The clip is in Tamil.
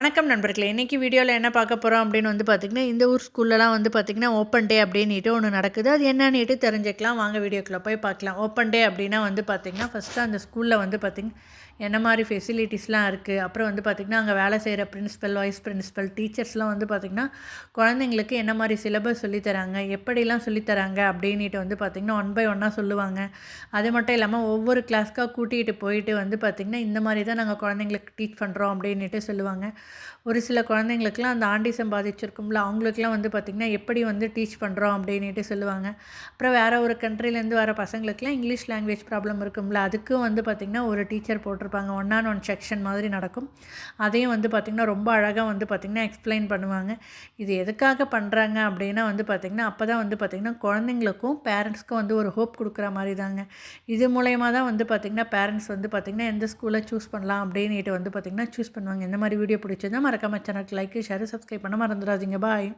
வணக்கம் நண்பர்களே. இன்றைக்கி வீடியோவில் என்ன பார்க்க போகிறோம் அப்படின்னு வந்து பார்த்திங்கன்னா, இந்த ஊர் ஸ்கூல்லலாம் வந்து பார்த்திங்கன்னா ஓப்பன் டே அப்படின்ட்டு ஒன்று நடக்குது. அது என்னன்னுட்டு தெரிஞ்சுக்கலாம். வாங்க வீடியோக்குள்ளே போய் பார்க்கலாம். ஓப்பன் டே அப்படின்னா வந்து பார்த்திங்கன்னா, ஃபஸ்ட்டு அந்த ஸ்கூலில் வந்து பார்த்திங்கன்னா என்ன மாதிரி ஃபெசிலிட்டிஸ்லாம் இருக்குது, அப்புறம் வந்து பார்த்திங்கன்னா அங்கே வேலை செய்கிற பிரின்ஸிபல், வைஸ் பிரின்ஸிபல், டீச்சர்ஸ்லாம் வந்து பார்த்திங்கன்னா குழந்தைங்களுக்கு என்ன மாதிரி சிலபஸ் சொல்லித்தராங்க, எப்படிலாம் சொல்லித்தராங்க அப்படின்ட்டு வந்து பார்த்திங்கன்னா ஒன் பை ஒன்னாக சொல்லுவாங்க. அது மட்டும் இல்லாமல் ஒவ்வொரு கிளாஸ்க்காக கூட்டிகிட்டு போயிட்டு வந்து பார்த்திங்கன்னா இந்த மாதிரி தான் நாங்கள் குழந்தைங்களுக்கு டீச் பண்ணுறோம் அப்படின்ட்டு சொல்லுவாங்க. ஒரு சில குழந்தைங்களுக்குலாம் அந்த ஆண்டிசம் பாதிச்சிருக்கும்ல, அவங்களுக்குலாம் வந்து பார்த்திங்கன்னா எப்படி வந்து டீச் பண்ணுறோம் அப்படின்ட்டு சொல்லுவாங்க. அப்புறம் வேறு ஒரு கண்ட்ரிலேருந்து வர பசங்களுக்குலாம் இங்கிலீஷ் லாங்குவேஜ் ப்ராப்ளம் இருக்கும்ல, அதுக்கும் வந்து பார்த்திங்கன்னா ஒரு டீச்சர் போட்டிருப்பாங்க. 1-on-1 செக்ஷன் மாதிரி நடக்கும். அதையும் வந்து பார்த்திங்கன்னா ரொம்ப அழகாக வந்து பார்த்திங்கன்னா எக்ஸ்பிளைன் பண்ணுவாங்க. இது எதுக்காக பண்ணுறாங்க அப்படின்னா வந்து பார்த்திங்கன்னா, அப்போ தான் வந்து பார்த்திங்கன்னா குழந்தைங்களுக்கும் பேரண்ட்ஸ்க்கும் வந்து ஒரு ஹோப் கொடுக்குற மாதிரி தாங்க. இது மூலயமா தான் வந்து பார்த்திங்கன்னா பேரண்ட்ஸ் வந்து பார்த்திங்கன்னா எந்த ஸ்கூலை சூஸ் பண்ணலாம் அப்படின்ட்டு வந்து பார்த்திங்கன்னா சூஸ் பண்ணுவாங்க. இந்த மாதிரி வீடியோ பிடிச்சிருந்தா மறக்காம சேனலுக்கு லைக், ஷேர், சப்ஸ்கிரைப் பண்ண மறந்துடாதீங்க. பாய்.